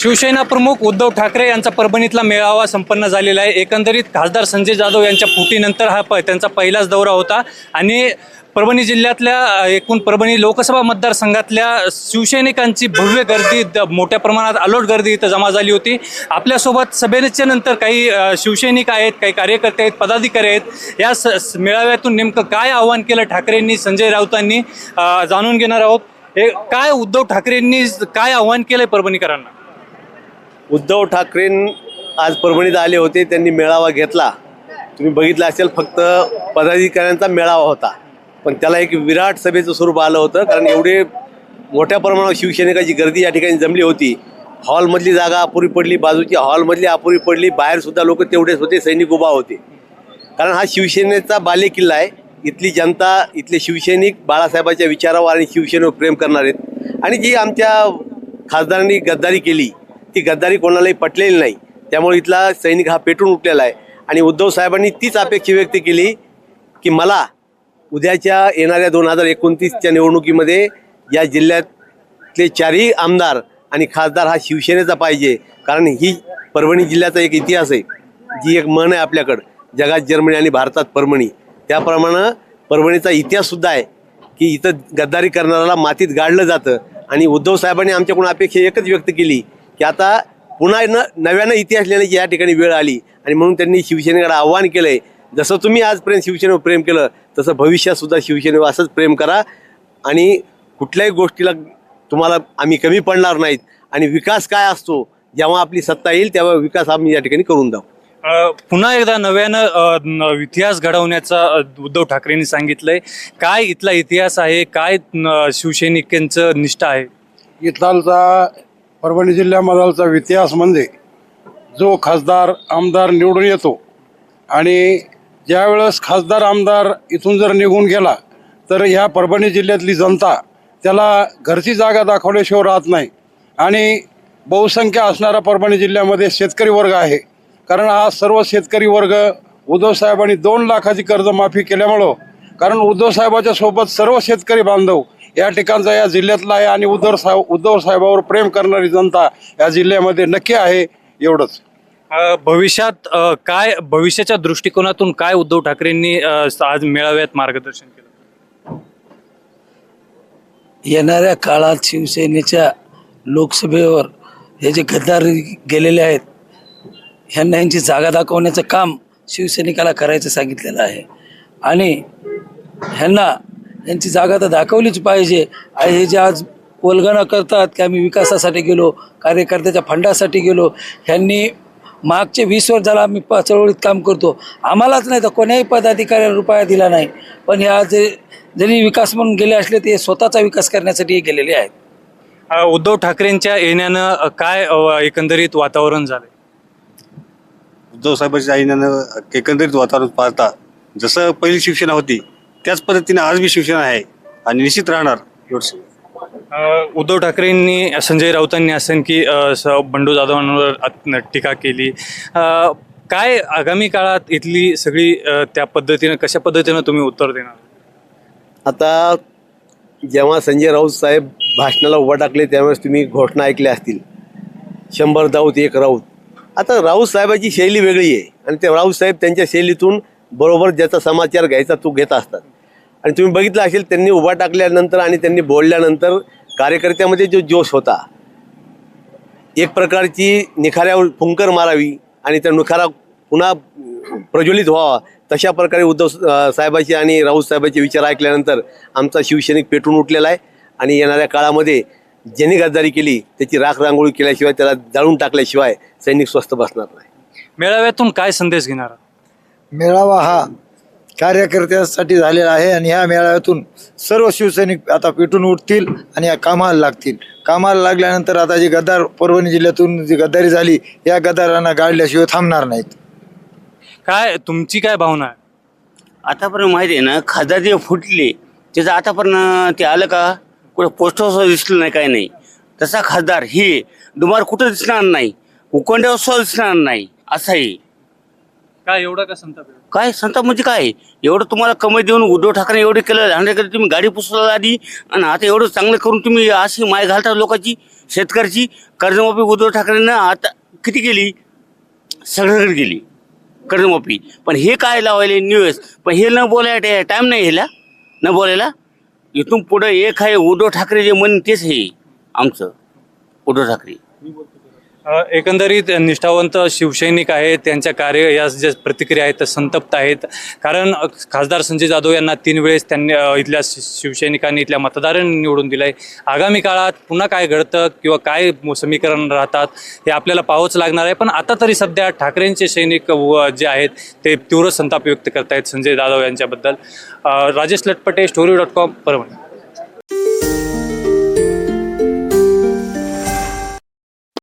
शिवसेना प्रमुख उद्धव ठाकरे यांचा परभणीतला मेळावा संपन्न झालेला आहे। एकंदरीत खासदार संजय जाधव यांच्या फुटीनंतर हा त्यांचा पहिलाच दौरा होता आणि परभणी जिल्ह्यातल्या एकूण परभणी लोकसभा मतदारसंघातल्या शिवसैनिकांची भव्य गर्दी मोठ्या प्रमाणात अलोट गर्दी इथं जमा झाली होती। आपल्यासोबत सभेच्या नंतर काही शिवसैनिक आहेत, काही कार्यकर्ते आहेत, पदाधिकारी आहेत। या मेळाव्यातून नेमकं काय आवाहन केलं ठाकरेंनी, संजय राऊतांनी जाणून घेणार आहोत। हे काय उद्धव ठाकरेंनी काय आवाहन केलंय परभणीकरांना? उद्धव ठाकरे आज परभणीत आले होते, त्यांनी मेळावा घेतला। तुम्ही बघितलं असेल, फक्त पदाधिकाऱ्यांचा मेळावा होता, पण त्याला एक विराट सभेचं स्वरूप आलं होतं, कारण एवढे मोठ्या प्रमाणावर शिवसैनिकांची गर्दी या ठिकाणी जमली होती। हॉलमधली जागा अपुरी पडली, बाजूची हॉलमधली अपुरी पडली, बाहेरसुद्धा लोक तेवढेच होते, सैनिक उभा होते, कारण हा शिवसेनेचा बालेकिल्ला आहे। इथली जनता, इथले शिवसैनिक बाळासाहेबांच्या विचारावर आणि शिवसेनेवर प्रेम करणार आहेत। आणि जी आमच्या खासदारांनी गद्दारी केली, ती गद्दारी कोणालाही पटलेली नाही, त्यामुळे इथला सैनिक हा पेटून उठलेला आहे। आणि उद्धव साहेबांनी तीच अपेक्षा व्यक्त केली की मला उद्याच्या येणाऱ्या 2029च्या निवडणुकीमध्ये या जिल्ह्यातले चारही आमदार आणि खासदार हा शिवसेनेचा पाहिजे, कारण ही परभणी जिल्ह्याचा एक इतिहास आहे। जी एक म्हण आहे आपल्याकडं, जगात जर्मनी आणि भारतात परभणी, त्याप्रमाणे परभणीचा इतिहाससुद्धा आहे की इथं गद्दारी करणाऱ्याला मातीत गाडलं जातं। आणि उद्धव साहेबांनी आमच्याकडून अपेक्षा एकच व्यक्त केली की आता पुन्हा नव्यानं इतिहास लिहिण्याची या ठिकाणी वेळ आली, आणि म्हणून त्यांनी शिवसेनेकडे आव्हान केलंय, जसं तुम्ही आजपर्यंत शिवसेनेवर प्रेम केलं तसं भविष्यात सुद्धा शिवसेनेवर असंच प्रेम करा, आणि कुठल्याही गोष्टीला तुम्हाला आम्ही कमी पडणार नाहीत। आणि विकास काय असतो, जेव्हा आपली सत्ता येईल तेव्हा विकास आम्ही या ठिकाणी करून जाऊ। पुन्हा एकदा नव्यानं इतिहास घडवण्याचा उद्धव ठाकरेंनी सांगितलंय। काय इथला इतिहास आहे, काय शिवसैनिकांचं निष्ठा आहे? इथला परभणी जिल्ह्यामधला इतिहास म्हणजे जो खासदार आमदार निवडून येतो, आणि ज्यावेळेस खासदार आमदार इथून जर निघून गेला तर ह्या परभणी जिल्ह्यातली जनता त्याला घरची जागा दाखवल्याशिवाय राहत नाही। आणि बहुसंख्य असणारा परभणी जिल्ह्यामध्ये शेतकरी वर्ग आहे, कारण हा सर्व शेतकरी वर्ग उद्धव साहेबांनी 2 लाखाची कर्जमाफी केल्यामुळं, कारण उद्धव साहेबाच्या सोबत सर्व शेतकरी बांधव या ठिकाणचा या जिल्ह्यातला आहे, आणि उद्धव साहेबावर प्रेम करणारी जनता या जिल्ह्यामध्ये नक्की आहे। एवढंच। भविष्यात काय, भविष्याच्या दृष्टिकोनातून काय उद्धव ठाकरेंनी आज मेळाव्यात मार्गदर्शन केलं? येणाऱ्या काळात शिवसेनेच्या लोकसभेवर हे जे गद्दार गेलेले आहेत, ह्यांना यांची जागा दाखवण्याचं काम शिवसैनिकाला करायचं सांगितलेलं आहे। आणि ह्यांना यांची जागा तर दाखवलीच पाहिजे। हे जे आज वल्गना करतात की आम्ही विकासासाठी गेलो, कार्यकर्त्याच्या फंडासाठी गेलो, ह्यांनी मागचे 20 वर्ष झाला आम्ही चळवळीत काम करतो, आम्हालाच नाही तर कोण्याही पदाधिकाऱ्याला रुपया दिला नाही, पण ह्या जरी विकास म्हणून गेले असले ते स्वतःचा विकास करण्यासाठी गेलेले आहेत। उद्धव ठाकरेंच्या येण्यानं काय एकंदरीत वातावरण झालं? उद्धव साहेबांच्या येण्यानं एकंदरीत वातावरण पाहता जसं पहिली शिवसेना होती त्याच पद्धतीने आज बी शिवसेना आहे आणि निश्चित राहणार। उद्धव ठाकरेंनी, संजय राऊतांनी असेल की बंडू जाधवांवर टीका केली, काय आगामी काळात इथली सगळी त्या पद्धतीनं, कशा पद्धतीनं तुम्ही उत्तर देणार? आता जेव्हा संजय राऊत साहेब भाषणाला उभा टाकले त्यावेळेस तुम्ही घोषणा ऐकल्या असतील, 100 दाऊत 1 राऊत। आता राऊत साहेबाची शैली वेगळी आहे, आणि ते राऊत साहेब त्यांच्या शैलीतून बरोबर ज्याचा समाचार घ्यायचा तो घेत असतात। आणि तुम्ही बघितलं असेल, त्यांनी उभा टाकल्यानंतर आणि त्यांनी बोलल्यानंतर कार्यकर्त्यामध्ये जो जोश होता, एक प्रकारची निखाऱ्यावर फुंकर मारावी आणि त्या निखारा पुन्हा प्रज्वलित व्हावा, तशा प्रकारे उद्धव साहेबांचे आणि राऊत साहेबांचे विचार ऐकल्यानंतर आमचा शिवसैनिक पेटून उठलेला आहे। आणि येणाऱ्या काळामध्ये ज्यांनी गद्दारी केली त्याची राख रांगोळी केल्याशिवाय, त्याला जाळून टाकल्याशिवाय सैनिक स्वस्थ बसणार नाही। मेळाव्यातून काय संदेश घेणार? मेळावा हा कार्यकर्त्यांसाठी झालेला आहे, आणि ह्या मेळाव्यातून सर्व शिवसैनिक आता पेटून उठतील आणि या कामाला लागतील। कामाला लागल्यानंतर आता जी गद्दार परभणी जिल्ह्यातून जी गद्दारी झाली, या गद्दारांना गाडल्याशिवाय थांबणार नाहीत। काय तुमची काय भावना आहे? आतापर्यंत माहिती आहे ना, खासदार जे फुटले त्याचं आतापर्यंत ते आलं का? कुठं पोस्टवर दिसलं नाही, काय नाही। तसा खासदार ही दुमार कुठं दिसणार नाही, उकोंड्यावर सुद्धा दिसणार नाही, असं आहे। काय एवढं का संताप? काय संताप म्हणजे काय? एवढं तुम्हाला कमाई देऊन उद्धव ठाकरे एवढे केलं, तुम्ही गाडी पुसला आधी, आणि आता एवढं चांगलं करून तुम्ही अशी माय घालता लोकांची। शेतकऱ्याची कर्जमाफी उद्धव ठाकरेंना आता किती केली, सगळीकडे गेली कर्जमाफी. पण हे काय लावायले न्यूज, पण हे न बोलायला टाईम नाही ह्याला, न बोलायला. इथून पुढं एक आहे उद्धव ठाकरे जे म्हण तेच हे आमचं उद्धव ठाकरे. एकंदरीत निष्ठावंत शिवसैनिक आहेत, त्यांच्या कार्य या ज्या प्रतिक्रिया आहेत त्या संतप्त आहेत. कारण खासदार संजय जाधव यांना 3 वेळेस त्यांनी इथल्या शिवसैनिकांनी, इथल्या मतदारांनी निवडून दिलं आहे. आगामी काळात पुन्हा काय घडतं किंवा काय समीकरण राहतात हे आपल्याला पाहावंच लागणार आहे. पण आता तरी सध्या ठाकरेंचे सैनिक जे आहेत ते तीव्र संताप व्यक्त करत आहेत संजय जाधव यांच्याबद्दल. राजेश लटपटे, story.com, परभणी.